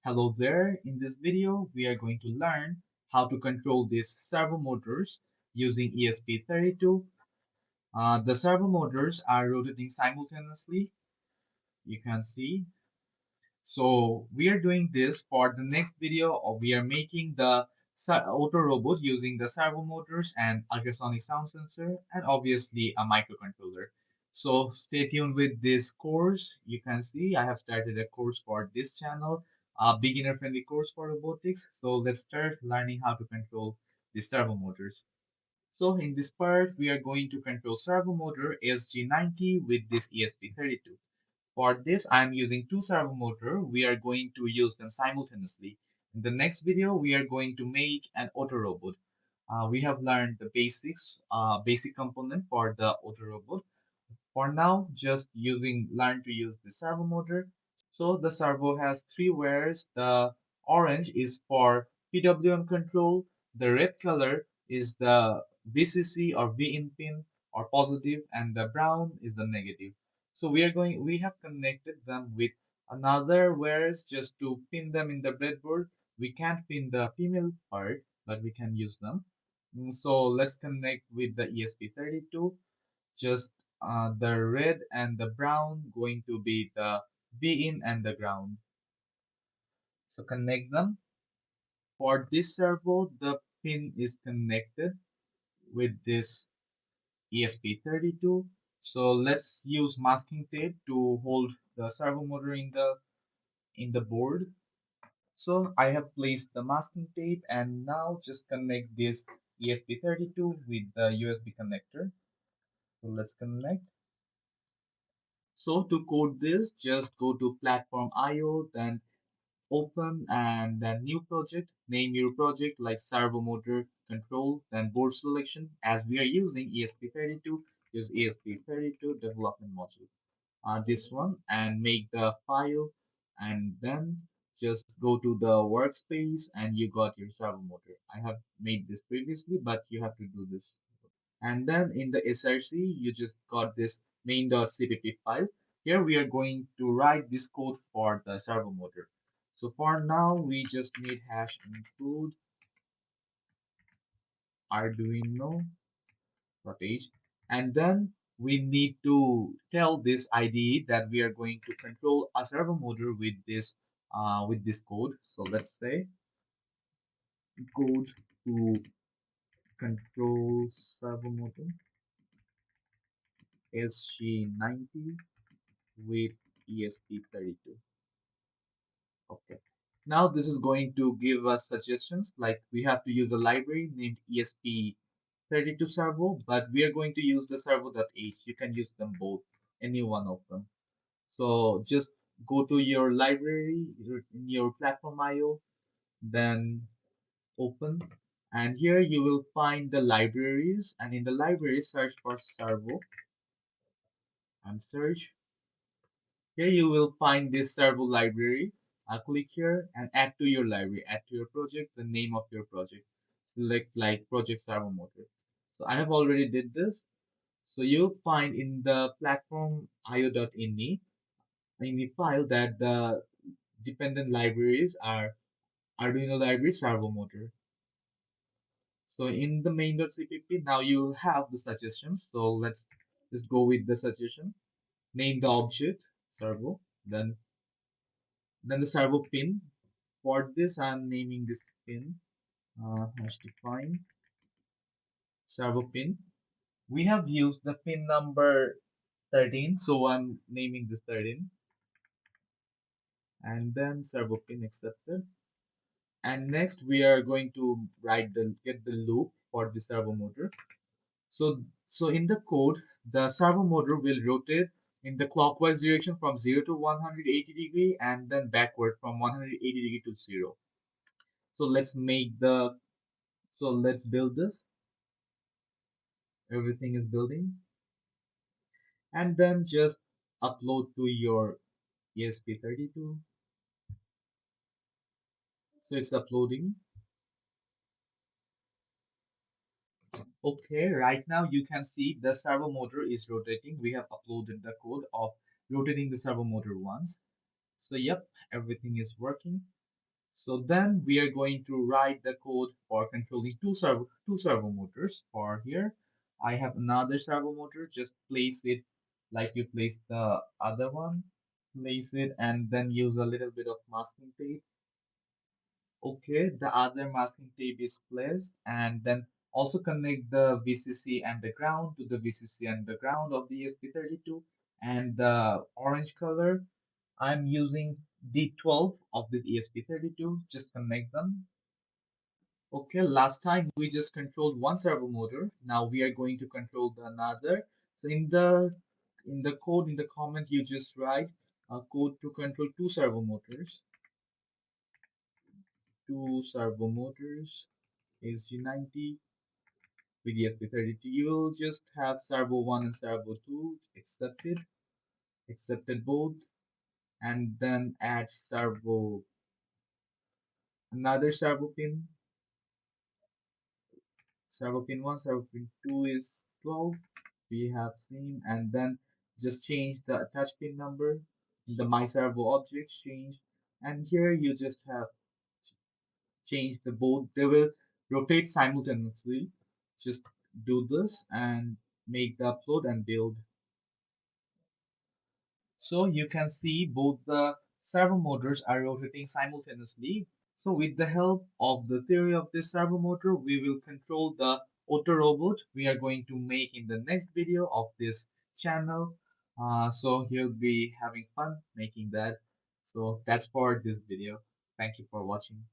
Hello there. In this video, we are going to learn how to control these servo motors using ESP32. The servo motors are rotating simultaneously. You can see. So we are doing this for the next video. We are making the auto robot using the servo motors and ultrasonic sound sensor and obviously a microcontroller. So stay tuned with this course. You can see I have started a course for this channel, a beginner friendly course for robotics. So let's start learning how to control the servo motors. So in this part, we are going to control servo motor SG90 with this ESP32. For this, I'm using two servo motor. We are going to use them simultaneously. In the next video, we are going to make an auto robot. We have learned the basic component for the auto robot. For now, just learn to use the servo motor. So the servo has three wires. The orange is for PWM control. The red color is the VCC or VIN pin or positive, and the brown is the negative. So we have connected them with another wires just to pin them in the breadboard. We can't pin the female part, but we can use them. So let's connect with the ESP32. Just the red and the brown going to be the V in and the ground. So connect them. For this servo, the pin is connected with this ESP32. So let's use masking tape to hold the servo motor in the board. So I have placed the masking tape and now just connect this ESP32 with the USB connector. So let's connect. So to code this, just go to PlatformIO, then open and then new project. Name your project like servo motor control, then board selection. As we are using ESP32, use ESP32 development module. This one and make the file, and then just go to the workspace and you got your servo motor. I have made this previously, but you have to do this. And then in the SRC, you just got this main.cpp file. Here we are going to write this code for the servo motor. So for now, we just need hash include Arduino h, and then we need to tell this IDE that we are going to control a servo motor with this code. So let's say code to control servo motor SG90 with ESP32. Okay. Now this is going to give us suggestions like we have to use a library named ESP32 servo, but we are going to use the servo.h. You can use them both, any one of them. So just go to your library in your platform IO, then open, and here you will find the libraries, and in the library search for servo and search. Here you will find this servo library. Click here and add to your library, add to your project, the name of your project. Select like project servo motor. So I have already did this. So you'll find in the platform io.ini in the file that the dependent libraries are Arduino library servo motor. So in the main.cpp, now you have the suggestions. So let's just go with the suggestion. Name the object servo, then the servo pin. For this, I'm naming this pin hash define servo pin. We have used the pin number 13, so I'm naming this 13, and then servo pin accepted. And next, we are going to get the loop for the servo motor. So in the code, the servo motor will rotate in the clockwise direction from 0 to 180 degree and then backward from 180 degree to 0. So let's build this. Everything is building, and then just upload to your ESP32. So it's uploading. Okay, right now you can see the servo motor is rotating. We have uploaded the code of rotating the servo motor once. So yep, everything is working. So then we are going to write the code for controlling two servo motors. For here, I have another servo motor. Just place it like you place the other one. Place it and then use a little bit of masking tape. Okay, the other masking tape is placed, and then also connect the VCC and the ground to the VCC and the ground of the ESP32. And the orange color, I'm using D12 of this ESP32. Just connect them. Okay, last time we just controlled one servo motor. Now we are going to control the another. So in the code, in the comment, you just write a code to control two servo motors, SG90 with ESP32. You'll just have servo 1 and servo 2 accepted both, and then add another servo pin 1, servo pin 2 is 12. We have seen, and then just change the attach pin number in the my servo object change, and here you just have change the both. They will rotate simultaneously. Just do this and make the upload and build. So you can see both the servo motors are rotating simultaneously. So with the help of the theory of this servo motor, we will control the auto robot we are going to make in the next video of this channel. So he'll be having fun making that. So that's for this video. Thank you for watching.